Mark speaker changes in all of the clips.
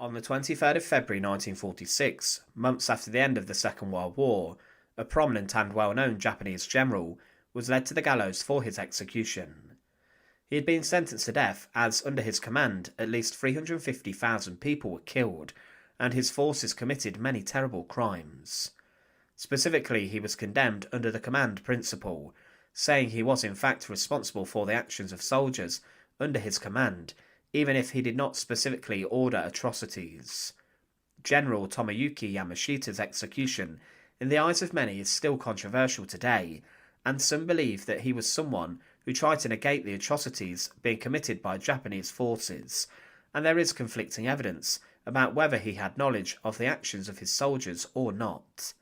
Speaker 1: On the 23rd of February 1946, months after the end of the Second World War, a prominent and well-known Japanese general was led to the gallows for his execution. He had been sentenced to death as, under his command, at least 350,000 people were killed, and his forces committed many terrible crimes. Specifically, he was condemned under the command principle, saying he was in fact responsible for the actions of soldiers under his command, even if he did not specifically order atrocities. General Tomoyuki Yamashita's execution, in the eyes of many, is still controversial today, and some believe that he was someone who tried to negate the atrocities being committed by Japanese forces, and there is conflicting evidence about whether he had knowledge of the actions of his soldiers or not.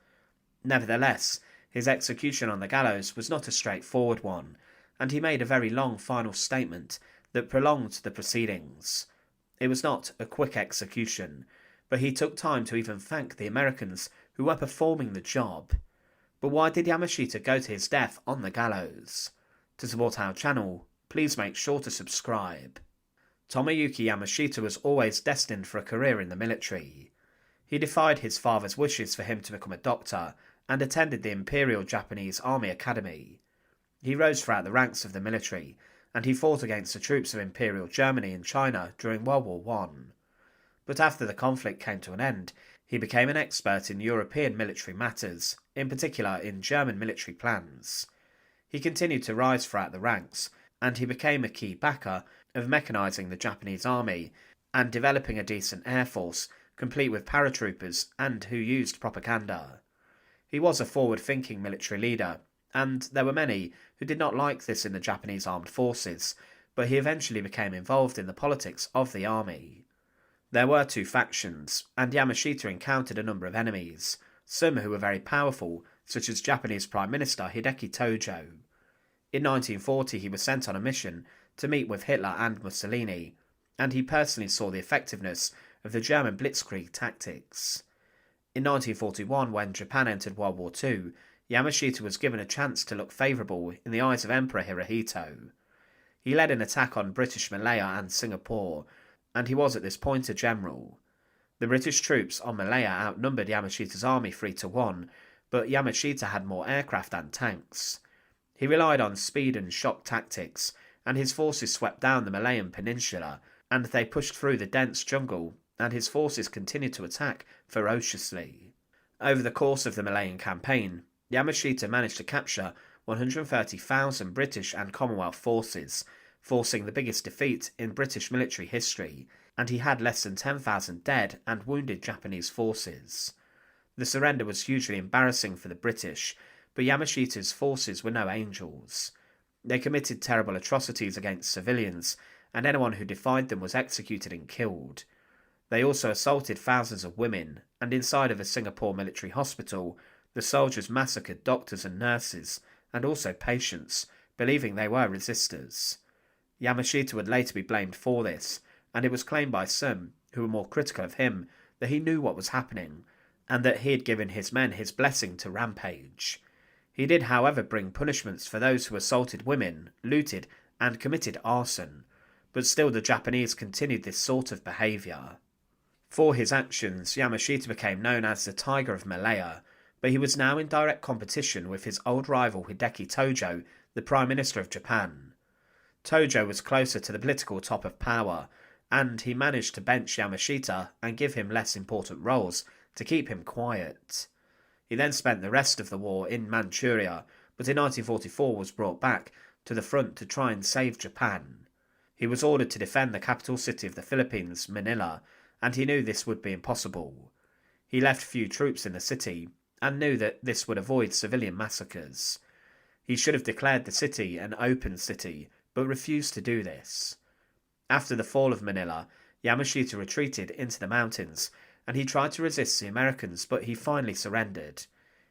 Speaker 1: Nevertheless, his execution on the gallows was not a straightforward one, and he made a very long final statement that prolonged the proceedings. It was not a quick execution, but he took time to even thank the Americans who were performing the job. But why did Yamashita go to his death on the gallows? To support our channel, please make sure to subscribe. Tomoyuki Yamashita was always destined for a career in the military. He defied his father's wishes for him to become a doctor and attended the Imperial Japanese Army Academy. He rose throughout the ranks of the military, and he fought against the troops of Imperial Germany in China during World War I. But after the conflict came to an end, he became an expert in European military matters, in particular in German military plans. He continued to rise throughout the ranks, and he became a key backer of mechanising the Japanese army and developing a decent air force, complete with paratroopers and who used propaganda. He was a forward-thinking military leader, and there were many who did not like this in the Japanese armed forces, but he eventually became involved in the politics of the army. There were two factions, and Yamashita encountered a number of enemies, some who were very powerful, such as Japanese Prime Minister Hideki Tojo. In 1940 he was sent on a mission to meet with Hitler and Mussolini, and he personally saw the effectiveness of the German blitzkrieg tactics. In 1941, when Japan entered World War II, Yamashita was given a chance to look favourable in the eyes of Emperor Hirohito. He led an attack on British Malaya and Singapore, and he was at this point a general. The British troops on Malaya outnumbered Yamashita's army 3-1, but Yamashita had more aircraft and tanks. He relied on speed and shock tactics, and his forces swept down the Malayan peninsula, and they pushed through the dense jungle, and his forces continued to attack ferociously. Over the course of the Malayan campaign, Yamashita managed to capture 130,000 British and Commonwealth forces, forcing the biggest defeat in British military history, and he had less than 10,000 dead and wounded Japanese forces. The surrender was hugely embarrassing for the British, but Yamashita's forces were no angels. They committed terrible atrocities against civilians, and anyone who defied them was executed and killed. They also assaulted thousands of women, and inside of a Singapore military hospital, the soldiers massacred doctors and nurses, and also patients, believing they were resistors. Yamashita would later be blamed for this, and it was claimed by some, who were more critical of him, that he knew what was happening, and that he had given his men his blessing to rampage. He did, however, bring punishments for those who assaulted women, looted, and committed arson, but still the Japanese continued this sort of behaviour. For his actions, Yamashita became known as the Tiger of Malaya, but he was now in direct competition with his old rival Hideki Tojo, the Prime Minister of Japan. Tojo was closer to the political top of power, and he managed to bench Yamashita and give him less important roles to keep him quiet. He then spent the rest of the war in Manchuria, but in 1944 was brought back to the front to try and save Japan. He was ordered to defend the capital city of the Philippines, Manila, and he knew this would be impossible. He left few troops in the city, and knew that this would avoid civilian massacres. He should have declared the city an open city, but refused to do this. After the fall of Manila, Yamashita retreated into the mountains, and he tried to resist the Americans, but he finally surrendered.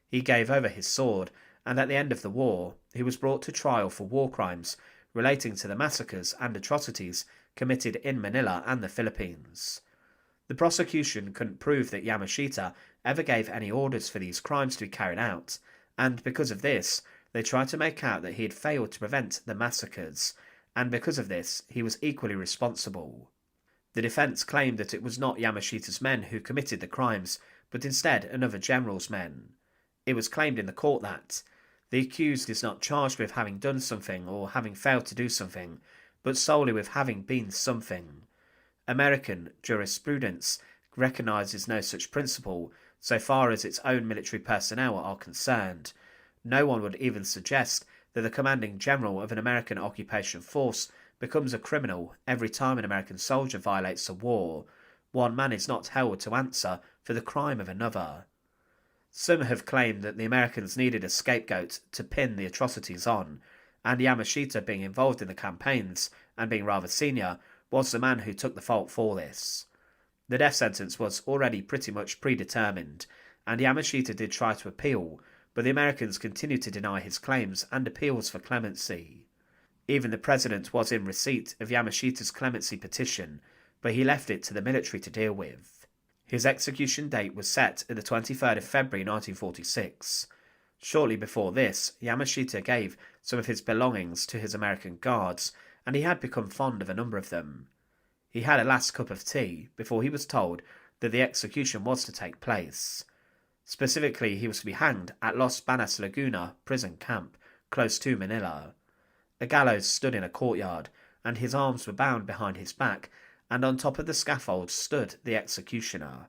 Speaker 1: He gave over his sword, and at the end of the war, he was brought to trial for war crimes relating to the massacres and atrocities committed in Manila and the Philippines. The prosecution couldn't prove that Yamashita ever gave any orders for these crimes to be carried out, and because of this, they tried to make out that he had failed to prevent the massacres, and because of this, he was equally responsible. The defense claimed that it was not Yamashita's men who committed the crimes, but instead another general's men. It was claimed in the court that the accused is not charged with having done something or having failed to do something, but solely with having been something. American jurisprudence recognises no such principle so far as its own military personnel are concerned. No one would even suggest that the commanding general of an American occupation force becomes a criminal every time an American soldier violates a war. One man is not held to answer for the crime of another. Some have claimed that the Americans needed a scapegoat to pin the atrocities on, and Yamashita, being involved in the campaigns and being rather senior, was the man who took the fault for this. The death sentence was already pretty much predetermined, and Yamashita did try to appeal, but the Americans continued to deny his claims and appeals for clemency. Even the president was in receipt of Yamashita's clemency petition, but he left it to the military to deal with. His execution date was set at the 23rd of February 1946. Shortly before this, Yamashita gave some of his belongings to his American guards, and he had become fond of a number of them. He had a last cup of tea before he was told that the execution was to take place. Specifically, he was to be hanged at Los Banas Laguna prison camp, close to Manila. A gallows stood in a courtyard, and his arms were bound behind his back, and on top of the scaffold stood the executioner.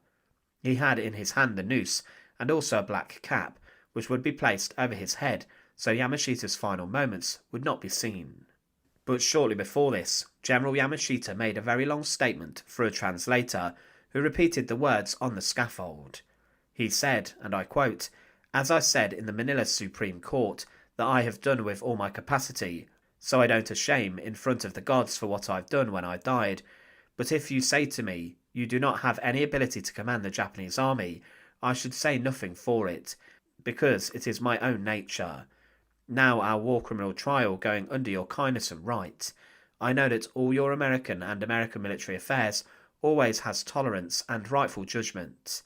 Speaker 1: He had in his hand a noose, and also a black cap, which would be placed over his head, so Yamashita's final moments would not be seen. But shortly before this, General Yamashita made a very long statement through a translator, who repeated the words on the scaffold. He said, and I quote, "As I said in the Manila Supreme Court, that I have done with all my capacity, so I don't shame in front of the gods for what I've done when I died. But if you say to me, you do not have any ability to command the Japanese army, I should say nothing for it, because it is my own nature. Now our war criminal trial going under your kindness and right, I know that all your American and American military affairs always has tolerance and rightful judgment.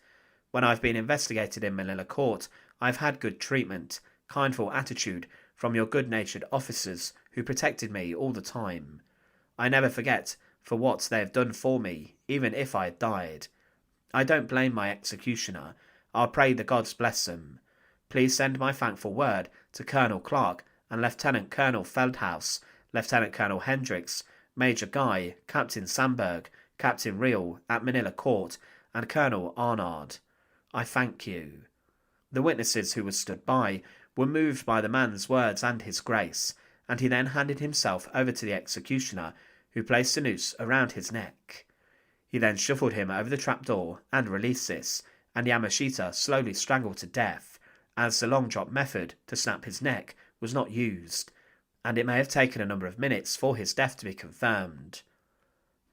Speaker 1: When I've been investigated in Manila court, I've had good treatment, kindful attitude from your good-natured officers who protected me all the time. I never forget for what they have done for me, even if I had died. I don't blame my executioner. I'll pray the gods bless them. Please send my thankful word to Colonel Clark and Lieutenant Colonel Feldhaus, Lieutenant Colonel Hendricks, Major Guy, Captain Sandberg, Captain Reel at Manila Court, and Colonel Arnard. I thank you." The witnesses who were stood by were moved by the man's words and his grace, and he then handed himself over to the executioner, who placed a noose around his neck. He then shuffled him over the trapdoor and released this, and Yamashita slowly strangled to death, as the long drop method to snap his neck was not used, and it may have taken a number of minutes for his death to be confirmed.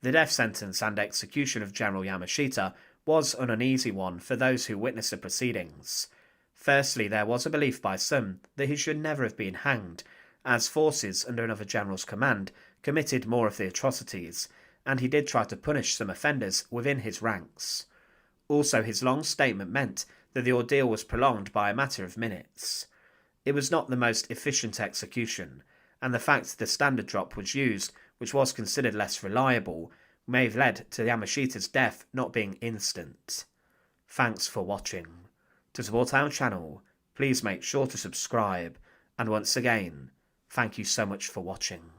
Speaker 1: The death sentence and execution of General Yamashita was an uneasy one for those who witnessed the proceedings. Firstly, there was a belief by some that he should never have been hanged, as forces under another general's command committed more of the atrocities, and he did try to punish some offenders within his ranks. Also, his long statement meant that the ordeal was prolonged by a matter of minutes. It was not the most efficient execution, and the fact the standard drop was used, which was considered less reliable, may have led to Yamashita's death not being instant. Thanks for watching. To support our channel, please make sure to subscribe, and once again, thank you so much for watching.